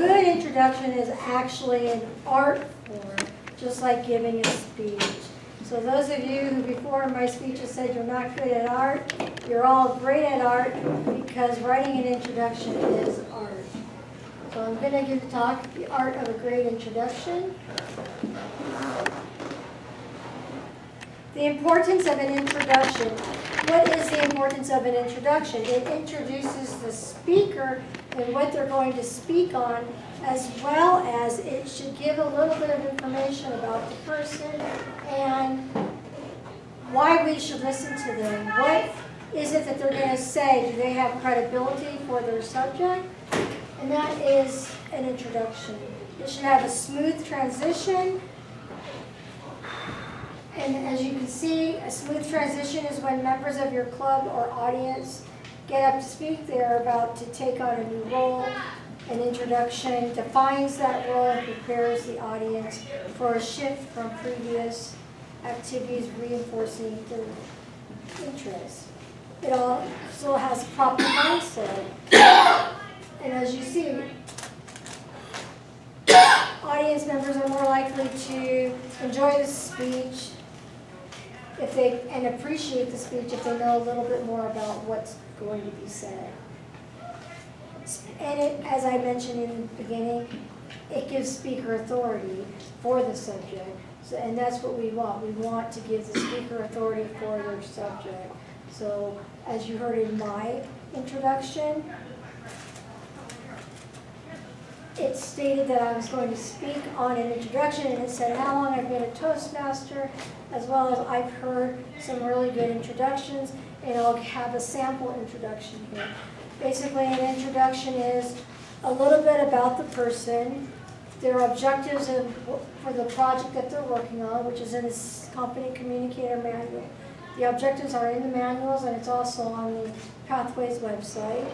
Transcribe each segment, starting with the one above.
good introduction is actually an art form, just like giving a speech. So those of you who before in my speeches said you're not good at art, you're all great at art because writing an introduction is art. So I'm going to give the talk, The Art of a Great Introduction. The importance of an introduction. What is the importance of an introduction? It introduces the speaker and what they're going to speak on, as well as it should give a little bit of information about the person and why we should listen to them. What is it that they're going to say? Do they have credibility for their subject? And that is an introduction. It should have a smooth transition. And as you can see, a smooth transition is when members of your club or audience get up to speak. They're about to take on a new role. An introduction defines that role and prepares the audience for a shift from previous activities, reinforcing their interest. It also has proper mindset. And as you see, audience members are more likely to enjoy the speech if they and appreciate the speech if they know a little bit more about what's going to be said. And it, as I mentioned in the beginning, it gives speaker authority for the subject. So, and that's what we want. We want to give the speaker authority for their subject. So as you heard in my introduction, it stated that I was going to speak on an introduction, and it said how long I've been a Toastmaster, as well as I've heard some really good introductions, and I'll have a sample introduction here. Basically, an introduction is a little bit about the person, their objectives for the project that they're working on, which is in this Company Communicator Manual. The objectives are in the manuals, and it's also on the Pathways website.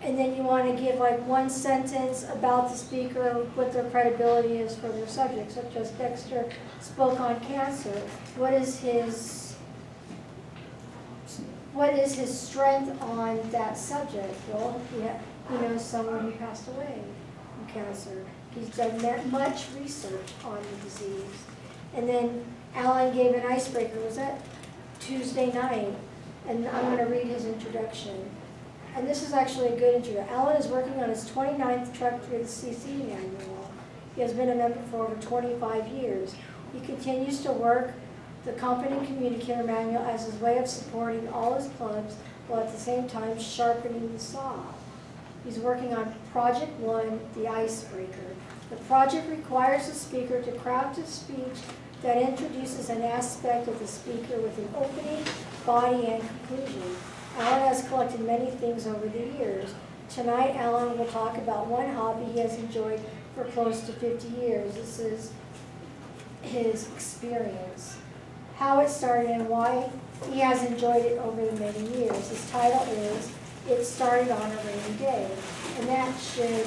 And then you want to give like one sentence about the speaker, what their credibility is for their subject, such as Dexter spoke on cancer. What is his strength on that subject? Well, he knows someone who passed away from cancer. He's done much research on the disease. And then Alan gave an icebreaker. Was that Tuesday night? And I'm going to read his introduction. And this is actually a good intro. Alan is working on his 29th truck through the CC manual. He has been a member for over 25 years. He continues to work the Company Communicator Manual as his way of supporting all his clubs while at the same time sharpening the saw. He's working on Project 1, the Icebreaker. The project requires the speaker to craft a speech that introduces an aspect of the speaker with an opening, body, and conclusion. Alan has collected many things over the years. Tonight, Alan will talk about one hobby he has enjoyed for close to 50 years. This is his experience, how it started and why he has enjoyed it over the many years. His title is, It Started on a Rainy Day. And that should,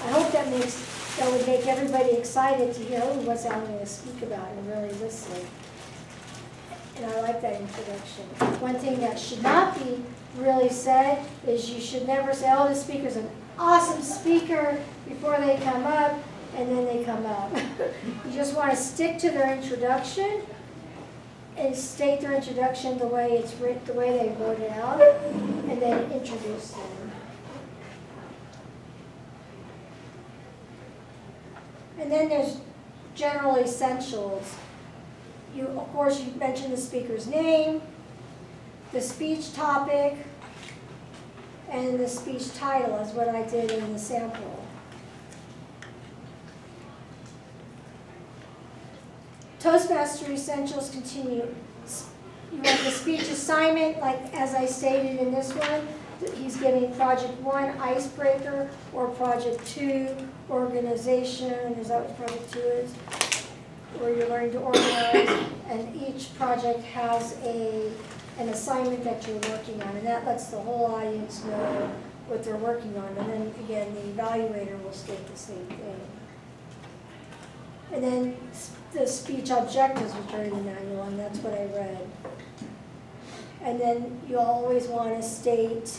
I hope that would make everybody excited to hear what's Alan going to speak about and really listen. And I like that introduction. One thing that should not be really said is you should never say, oh, this speaker's an awesome speaker before they come up, and then they come up. You just want to stick to their introduction and state their introduction the way it's written, the way they wrote it out, and then introduce them. And then there's general essentials. Of course, you mention the speaker's name, the speech topic, and the speech title is what I did in the sample. Toastmaster Essentials continue. You want the speech assignment, like as I stated in this one, he's giving Project 1, Icebreaker, or Project 2, Organization. Is that what Project 2 is? Where you're learning to organize, and each project has an assignment that you're working on, and that lets the whole audience know what they're working on. And then again, the evaluator will state the same thing. And then the speech objectives, which are in the manual, and that's what I read. And then you always want to state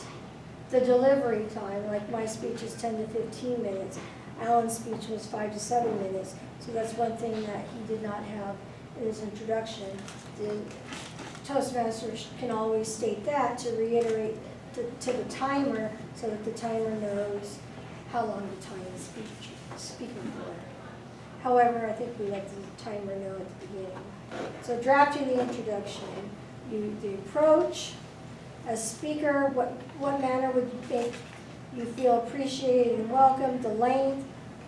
The delivery time, like my speech is 10 to 15 minutes. Alan's speech was 5 to 7 minutes. So that's one thing that he did not have in his introduction. The Toastmasters can always state that to reiterate to the timer so that the timer knows how long to time the speaker for. However, I think we let the timer know at the beginning. So drafting the introduction, the approach, as speaker, what manner would you make you feel appreciated and welcomed, the length,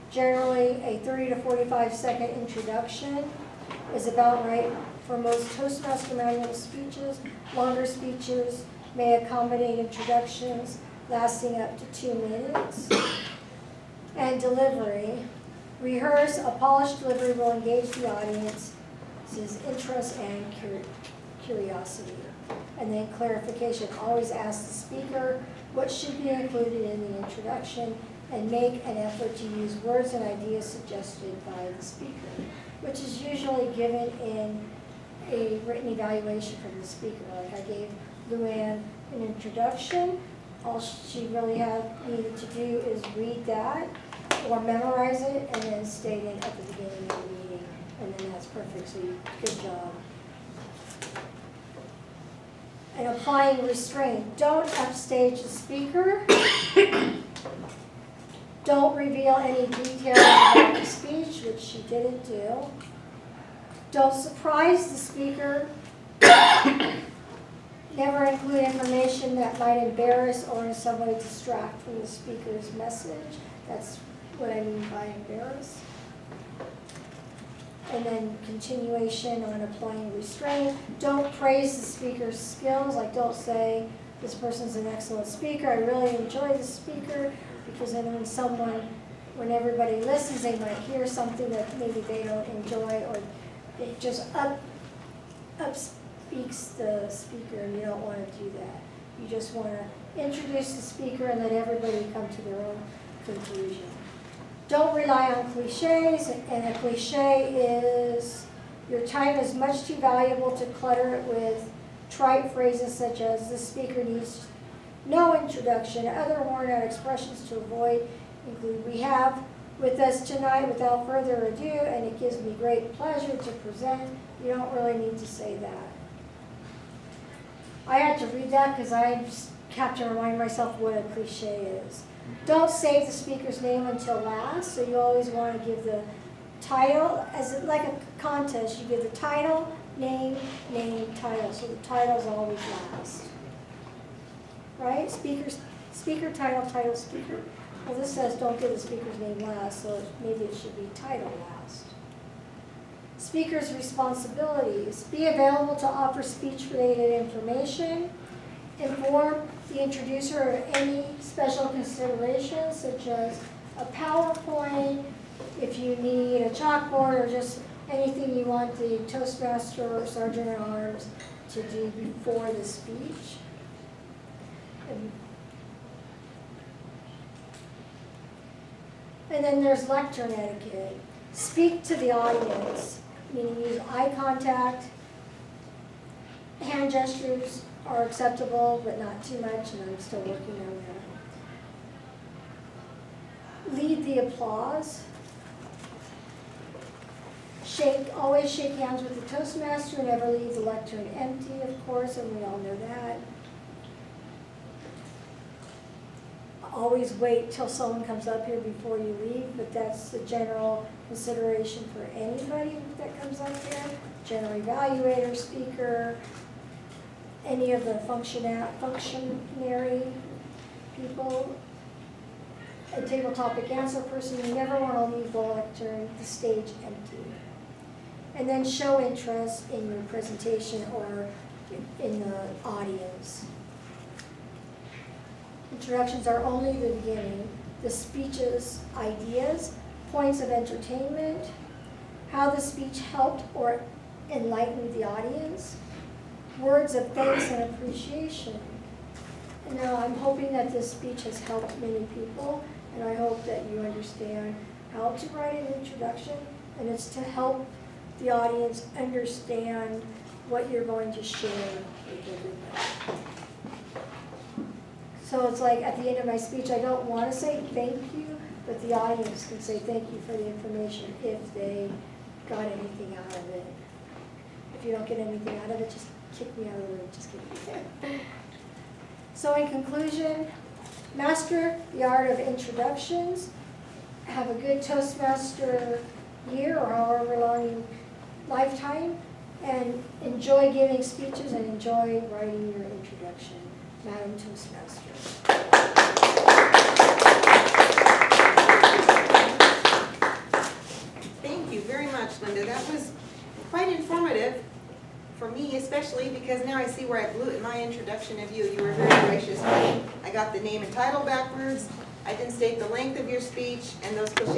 generally a 30 to 45 second introduction is about right for most Toastmaster manual speeches. Longer speeches may accommodate introductions lasting up to 2 minutes. And delivery. Rehearse, a polished delivery will engage the audience's interest and curiosity. And then clarification, always ask the speaker what should be included in the introduction and make an effort to use words and ideas suggested by the speaker, which is usually given in a written evaluation from the speaker. Like I gave Luann an introduction. All she really needed to do is read that or memorize it and then state it at the beginning of the meeting. And then that's perfect, so good job. And applying restraint. Don't upstage the speaker. Don't reveal any details about the speech, which she didn't do. Don't surprise the speaker. Never include information that might embarrass or in some way distract from the speaker's message. That's what I mean by embarrass. And then continuation on applying restraint. Don't praise the speaker's skills. Like don't say, this person's an excellent speaker. I really enjoy the speaker. Because then when everybody listens, they might hear something that maybe they don't enjoy, or it just upspeaks the speaker, and you don't want to do that. You just want to introduce the speaker and let everybody come to their own conclusion. Don't rely on cliches, and a cliche is your time is much too valuable to clutter it with trite phrases such as the speaker needs no introduction. Other worn out expressions to avoid include, we have with us tonight without further ado, and it gives me great pleasure to present. You don't really need to say that. I had to read that because I have to remind myself what a cliche is. Don't save the speaker's name until last, so you always want to give the title, like a contest, you give the title, name, title, so the title's always last. Right? Speaker, title, speaker. Well, this says don't give the speaker's name last, so maybe it should be title last. Speaker's responsibilities. Be available to offer speech-related information. Inform the introducer of any special considerations, such as a PowerPoint, if you need a chalkboard, or just anything you want the Toastmaster or Sergeant at Arms to do before the speech. And then there's lectern etiquette. Speak to the audience, meaning use eye contact. Hand gestures are acceptable, but not too much, and I'm still working on that. Lead the applause. Always shake hands with the Toastmaster, never leave the lectern empty, of course, and we all know that. Always wait till someone comes up here before you leave, but that's the general consideration for anybody that comes up here. General evaluator, speaker, any of the functionary people, a table topic answer person. You never want to leave the lectern, the stage empty. And then show interest in your presentation or in the audience. Introductions are only the beginning. The speech's ideas, points of entertainment, how the speech helped or enlightened the audience, words of thanks and appreciation. And now I'm hoping that this speech has helped many people, and I hope that you understand how to write an introduction, and it's to help the audience understand what you're going to share with everybody. So it's like at the end of my speech, I don't want to say thank you, but the audience can say thank you for the information if they got anything out of it. If you don't get anything out of it, just kick me out of the room, just kidding. So in conclusion, master the art of introductions, have a good Toastmaster year or however long you lifetime, and enjoy giving speeches and enjoy writing your introduction. Madam Toastmaster. Thank you very much, Linda. That was quite informative for me, especially because now I see where I blew it in my introduction of you. You were very gracious. I got the name and title backwards. I didn't state the length of your speech, and those cliches